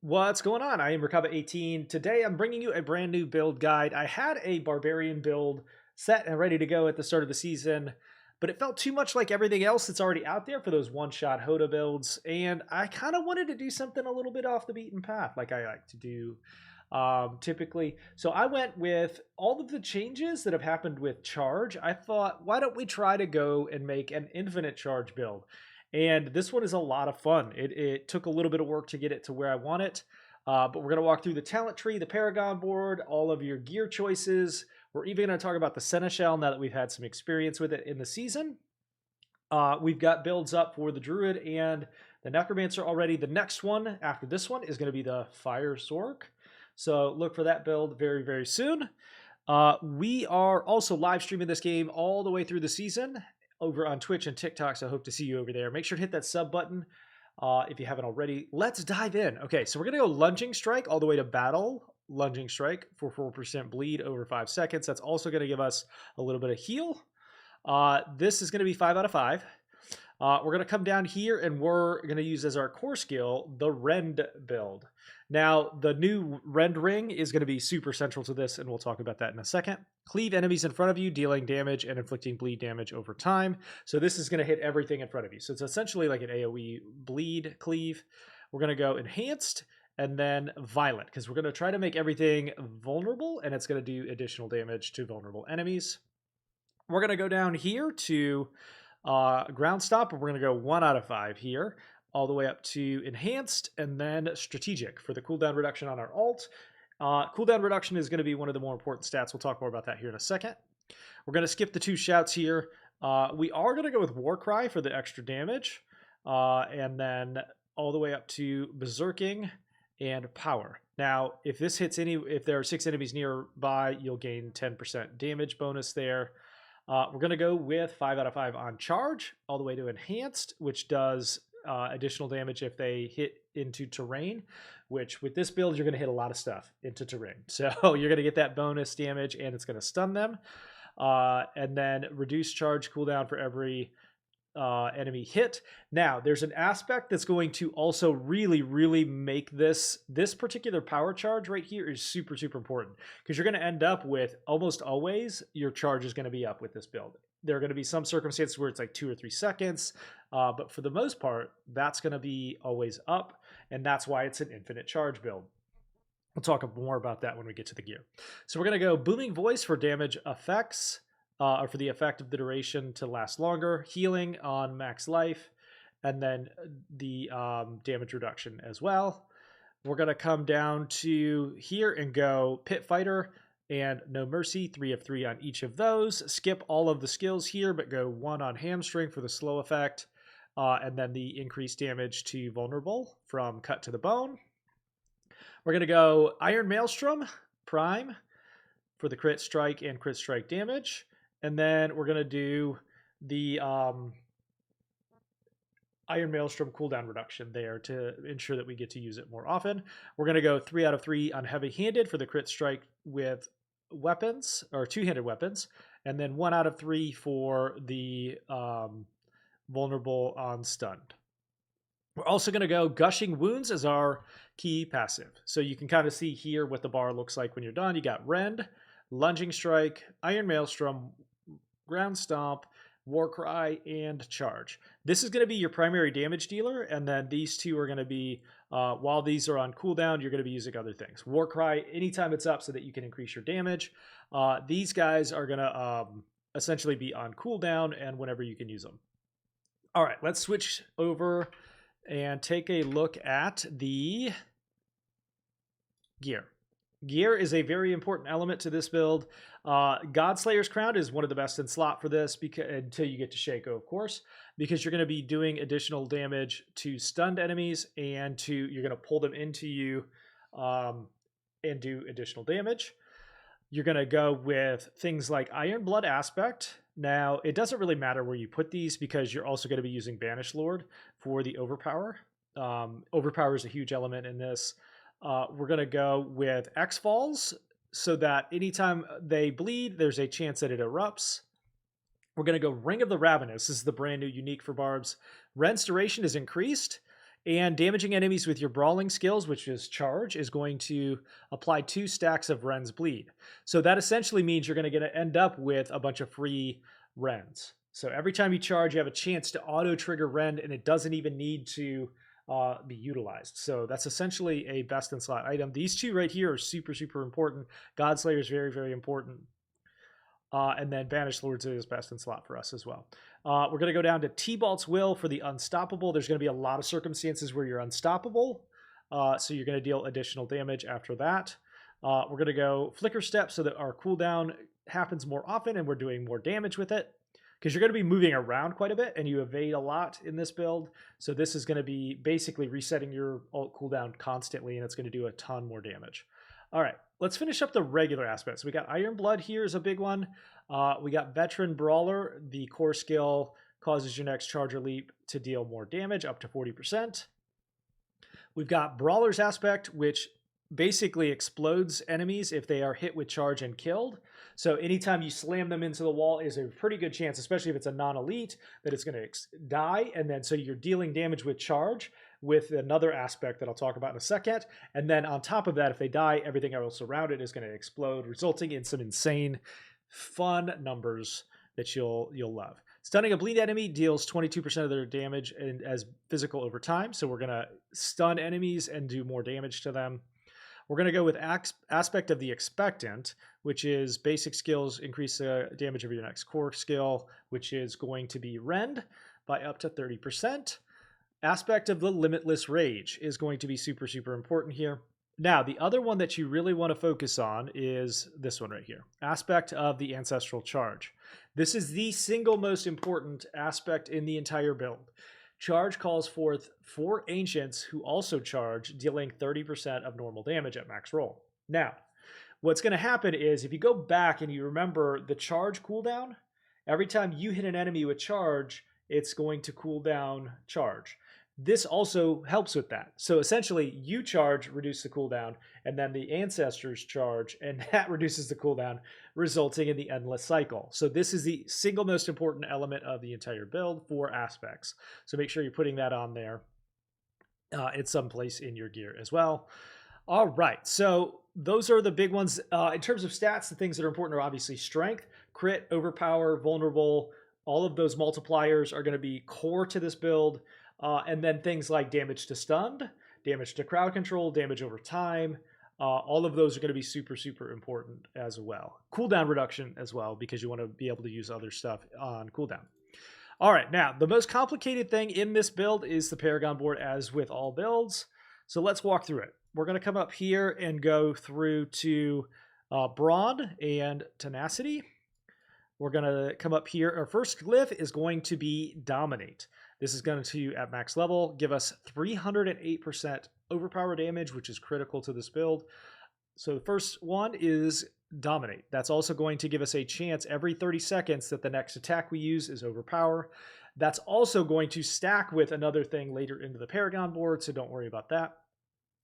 What's going on? I am Rakaba18. Today I'm bringing you a brand new build guide. I had a Barbarian build set and ready to go at the start of the season, but it felt too much like everything else that's already out there for those one-shot Hoda builds, and I kind of wanted to do something a little bit off the beaten path like I like to do typically. So I went with all of the changes that have happened with charge. I thought, why don't we try to go and make an infinite charge build? And this one is a lot of fun. It took a little bit of work to get it to where I want it, but we're going to walk through the talent tree, the Paragon board, all of your gear choices. We're even going to talk about the Seneschal now that we've had some experience with it in the season. We've got builds up for the Druid and the Necromancer already. The next one after this one is going to be the Fire Sork. So look for that build very, very soon. We are also live streaming this game all the way through the season over on Twitch and TikTok, so I hope to see you over there. Make sure to hit that sub button if you haven't already. Let's dive in. Okay, so we're going to go Lunging Strike all the way to Battle. Lunging Strike for 4% bleed over 5 seconds. That's also going to give us a little bit of heal. This is going to be 5 out of 5. We're going to come down here and we're going to use as our core skill the Rend build. Now, the new Rend ring is going to be super central to this, and we'll talk about that in a second. Cleave enemies in front of you, dealing damage and inflicting bleed damage over time. So this is going to hit everything in front of you. So it's essentially like an AoE bleed cleave. We're going to go Enhanced and then Violent, because we're going to try to make everything vulnerable, and it's going to do additional damage to vulnerable enemies. We're going to go down here to Ground Stop, and we're going to go 1 out of 5 here, all the way up to Enhanced, and then Strategic for the cooldown reduction on our alt. Cooldown reduction is going to be one of the more important stats. We'll talk more about that here in a second. We're going to skip the 2 shouts here. We are going to go with Warcry for the extra damage, and then all the way up to Berserking and Power. Now, if this hits if there are 6 enemies nearby, you'll gain 10% damage bonus there. We're going to go with 5 out of 5 on Charge, all the way to Enhanced, which does additional damage if they hit into terrain, which with this build, you're going to hit a lot of stuff into terrain. So you're going to get that bonus damage, and it's going to stun them. And then reduce charge cooldown for every enemy hit. Now, there's an aspect that's going to also really, really make this particular power charge right here is super, super important, because you're going to end up with almost always your charge is going to be up with this build. There are going to be some circumstances where it's like 2 or 3 seconds, but for the most part, that's going to be always up, and that's why it's an infinite charge build. We'll talk more about that when we get to the gear. So we're going to go Booming Voice for damage effects, or for the effect of the duration to last longer, healing on max life, and then the damage reduction as well. We're going to come down to here and go Pit Fighter and No Mercy, 3 of 3 on each of those. Skip all of the skills here, but go 1 on Hamstring for the slow effect, and then the increased damage to Vulnerable from Cut to the Bone. We're going to go Iron Maelstrom Prime for the crit strike and crit strike damage. And then we're going to do the Iron Maelstrom cooldown reduction there to ensure that we get to use it more often. We're going to go 3 out of 3 on Heavy Handed for the crit strike with weapons, or 2-handed weapons. And then 1 out of 3 for the vulnerable on stunned. We're also going to go Gushing Wounds as our key passive. So you can kind of see here what the bar looks like when you're done. You got Rend, Lunging Strike, Iron Maelstrom, Ground Stomp, Warcry, and Charge. This is going to be your primary damage dealer, and then these 2 are going to be, while these are on cooldown, you're going to be using other things. Warcry, anytime it's up so that you can increase your damage. These guys are going to essentially be on cooldown and whenever you can use them. All right, let's switch over and take a look at the gear. Gear is a very important element to this build. Godslayer's Crown is one of the best in slot for this, because until you get to Shaco, of course, because you're going to be doing additional damage to stunned enemies, and you're going to pull them into you and do additional damage. You're going to go with things like Iron Blood Aspect. Now, it doesn't really matter where you put these, because you're also going to be using Banish Lord for the Overpower. Overpower is a huge element in this. We're going to go with X-Falls, so that anytime they bleed, there's a chance that it erupts. We're going to go Ring of the Ravenous. This is the brand new unique for Barbs. Rend's duration is increased, And damaging enemies with your brawling skills, which is charge, is going to apply 2 stacks of Ren's bleed. So that essentially means you're going to end up with a bunch of free Rens. So every time you charge, you have a chance to auto trigger Ren, and it doesn't even need to be utilized. So that's essentially a best in slot item. These two right here are super, super important. Godslayer is very, very important. And then Banished Lords is best in slot for us as well. We're going to go down to T-Balt's Will for the Unstoppable. There's going to be a lot of circumstances where you're unstoppable. So you're going to deal additional damage after that. We're going to go Flicker Step so that our cooldown happens more often and we're doing more damage with it. Because you're going to be moving around quite a bit and you evade a lot in this build. So this is going to be basically resetting your ult cooldown constantly, and it's going to do a ton more damage. All right, let's finish up the regular aspects. We got Iron Blood here is a big one. We got Veteran Brawler. The core skill causes your next charge or leap to deal more damage, up to 40%. We've got Brawler's aspect, which basically explodes enemies if they are hit with charge and killed. So anytime you slam them into the wall is a pretty good chance, especially if it's a non-elite, that it's going to die. And then so you're dealing damage with charge with another aspect that I'll talk about in a second. And then on top of that, if they die, everything else around it is going to explode, resulting in some insane fun numbers that you'll love. Stunning a bleed enemy deals 22% of their damage as physical over time. So we're going to stun enemies and do more damage to them. We're going to go with Aspect of the Expectant, which is basic skills increase the damage of your next core skill, which is going to be Rend by up to 30%. Aspect of the Limitless Rage is going to be super, super important here. Now, the other one that you really want to focus on is this one right here, Aspect of the Ancestral Charge. This is the single most important aspect in the entire build. Charge calls forth 4 Ancients who also charge, dealing 30% of normal damage at max roll. Now, what's going to happen is if you go back and you remember the charge cooldown, every time you hit an enemy with charge, it's going to cool down charge. This also helps with that. So essentially, you charge, reduce the cooldown, and then the ancestors charge, and that reduces the cooldown, resulting in the endless cycle. So this is the single most important element of the entire build for aspects. So make sure you're putting that on there at some place in your gear as well. All right, so those are the big ones. In terms of stats, the things that are important are obviously strength, crit, overpower, vulnerable. All of those multipliers are going to be core to this build. And then things like damage to stunned, damage to crowd control, damage over time, all of those are going to be super, super important as well. Cooldown reduction as well, because you want to be able to use other stuff on cooldown. All right, now the most complicated thing in this build is the Paragon board, as with all builds. So let's walk through it. We're going to come up here and go through to Brawn and Tenacity. We're going to come up here. Our first glyph is going to be Dominate. This is going to, at max level, give us 308% overpower damage, which is critical to this build. So the first one is Dominate. That's also going to give us a chance every 30 seconds that the next attack we use is overpower. That's also going to stack with another thing later into the Paragon board, so don't worry about that.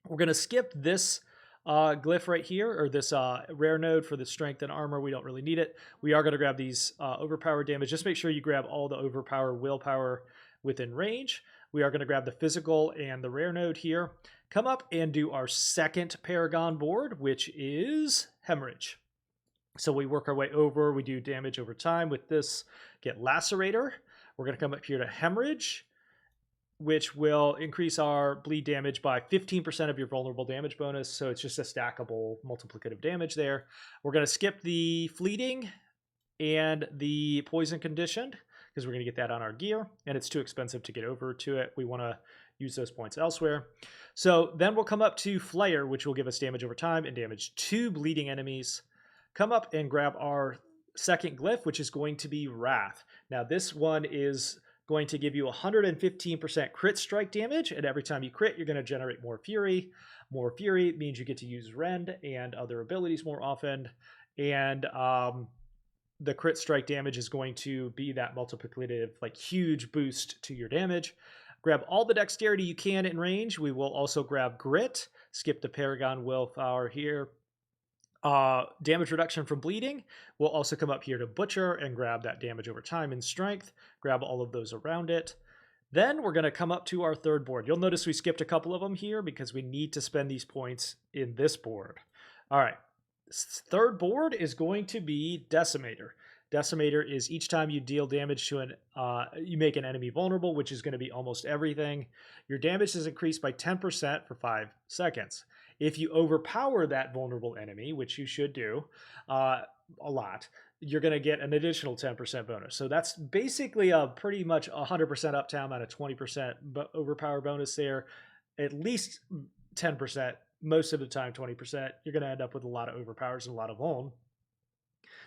We're going to skip this glyph right here, or this rare node for the strength and armor. We don't really need it. We are going to grab these overpower damage. Just make sure you grab all the overpower willpower within range. We are going to grab the physical and the rare node here. Come up and do our second Paragon board, which is Hemorrhage. So we work our way over. We do damage over time with this. Get Lacerator. We're going to come up here to Hemorrhage, which will increase our bleed damage by 15% of your vulnerable damage bonus. So it's just a stackable multiplicative damage there. We're going to skip the Fleeting and the Poison Conditioned, because we're going to get that on our gear, and it's too expensive to get over to it. We want to use those points elsewhere. So then we'll come up to Flare, which will give us damage over time and damage to bleeding enemies. Come up and grab our second glyph, which is going to be Wrath. Now this one is going to give you 115% crit strike damage, and every time you crit, you're going to generate more fury. More fury means you get to use Rend and other abilities more often, and the crit strike damage is going to be that multiplicative, like huge boost to your damage. Grab all the dexterity you can in range. We will also grab Grit, skip the Paragon Willpower here. Damage reduction from bleeding. We'll also come up here to Butcher and grab that damage over time and strength. Grab all of those around it. Then we're going to come up to our third board. You'll notice we skipped a couple of them here because we need to spend these points in this board. All right, third board is going to be Decimator. Decimator is each time you deal damage to you make an enemy vulnerable, which is going to be almost everything. Your damage is increased by 10% for 5 seconds. If you overpower that vulnerable enemy, which you should do a lot, you're going to get an additional 10% bonus. So that's basically a pretty much 100% uptime on a 20% overpower bonus there. At least 10%, most of the time 20%. You're going to end up with a lot of overpowers and a lot of vuln.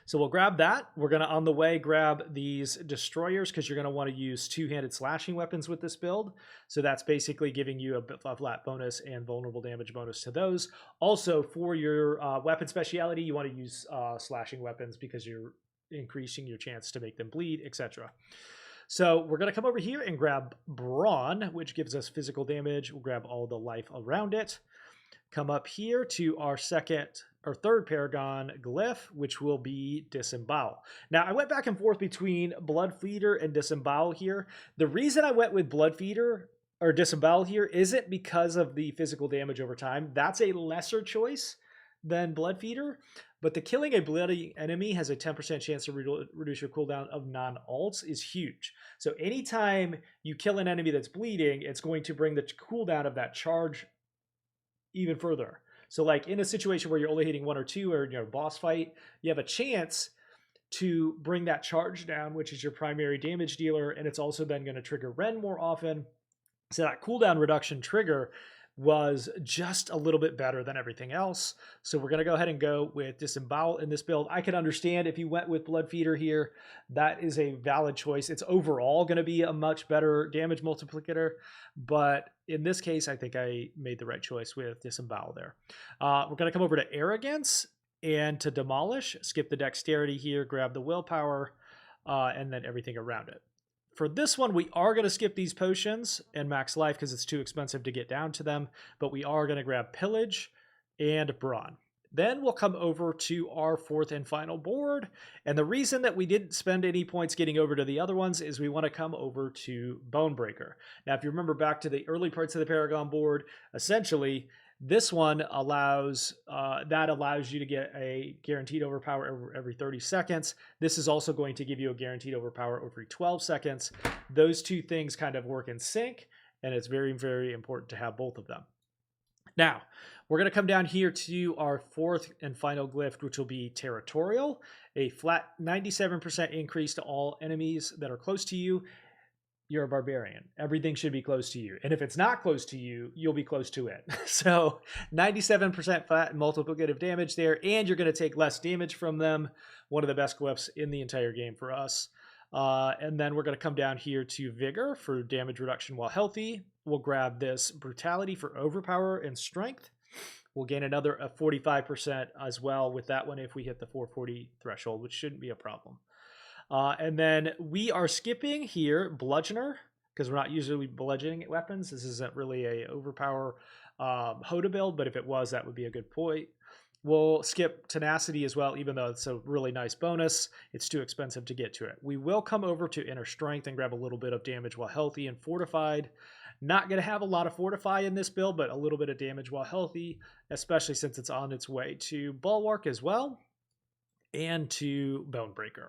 So we'll grab that. We're going to, on the way, grab these destroyers because you're going to want to use two-handed slashing weapons with this build. So that's basically giving you a flat bonus and vulnerable damage bonus to those. Also, for your weapon speciality, you want to use slashing weapons because you're increasing your chance to make them bleed, etc. So we're going to come over here and grab Brawn, which gives us physical damage. We'll grab all the life around it. Come up here to our third Paragon glyph, which will be Disembowel. Now, I went back and forth between Blood Feeder and Disembowel here. The reason I went with Blood Feeder or Disembowel here isn't because of the physical damage over time. That's a lesser choice than Blood Feeder, but the killing a bloody enemy has a 10% chance to reduce your cooldown of non-alts is huge. So anytime you kill an enemy that's bleeding, it's going to bring the cooldown of that charge even further. So like in a situation where you're only hitting 1 or 2 or boss fight, you have a chance to bring that charge down, which is your primary damage dealer, and it's also then going to trigger Ren more often. So that cooldown reduction trigger was just a little bit better than everything else. So we're going to go ahead and go with Disembowel in this build. I can understand if you went with Blood Feeder here, that is a valid choice. It's overall going to be a much better damage multiplicator, but in this case, I think I made the right choice with Disembowel there. We're going to come over to Arrogance and to Demolish, skip the Dexterity here, grab the Willpower, and then everything around it. For this one, we are going to skip these potions and max life because it's too expensive to get down to them, but we are going to grab Pillage and Brawn. Then we'll come over to our fourth and final board, and the reason that we didn't spend any points getting over to the other ones is we want to come over to Bonebreaker. Now, if you remember back to the early parts of the Paragon board, essentially, this one allows you to get a guaranteed overpower every 30 seconds. This is also going to give you a guaranteed overpower every 12 seconds. Those two things kind of work in sync, and it's very, very important to have both of them. Now, we're going to come down here to our fourth and final glyph, which will be Territorial, a flat 97% increase to all enemies that are close to you. You're a barbarian. Everything should be close to you. And if it's not close to you, you'll be close to it. So 97% flat multiplicative damage there, and you're going to take less damage from them. One of the best glyphs in the entire game for us. And then we're going to come down here to Vigor for damage reduction while healthy. We'll grab this Brutality for overpower and strength. We'll gain another 45% as well with that one if we hit the 440 threshold, which shouldn't be a problem. And then we are skipping here Bludgeoner because we're not usually bludgeoning weapons. This isn't really a overpower Hoda build, but if it was, that would be a good point. We'll skip Tenacity as well, even though it's a really nice bonus. It's too expensive to get to it. We will come over to Inner Strength and grab a little bit of damage while healthy and Fortified. Not going to have a lot of Fortify in this build, but a little bit of damage while healthy, especially since it's on its way to Bulwark as well and to Bonebreaker.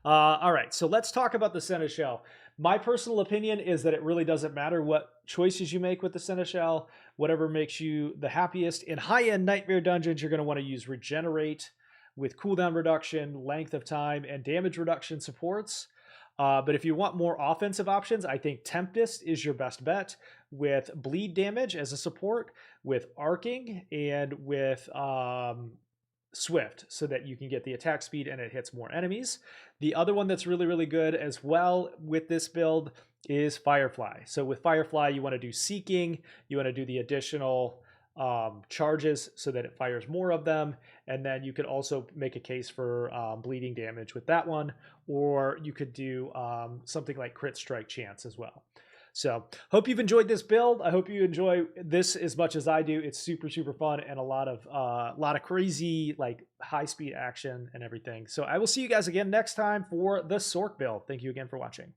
All right, so let's talk about the Seneschal. My personal opinion is that it really doesn't matter what choices you make with the Seneschal, whatever makes you the happiest. In high-end Nightmare dungeons, you're going to want to use Regenerate with cooldown reduction, length of time, and damage reduction supports. But if you want more offensive options, I think Tempest is your best bet with bleed damage as a support, with arcing, and with Swift so that you can get the attack speed and it hits more enemies. The other one that's really, really good as well with this build is Firefly. So with Firefly, you want to do Seeking, you want to do the additional charges so that it fires more of them, and then you could also make a case for bleeding damage with that one, or you could do something like Crit Strike Chance as well. So hope you've enjoyed this build. I hope you enjoy this as much as I do. It's super, super fun and a lot of crazy like high speed action and everything. So I will see you guys again next time for the Sork build. Thank you again for watching.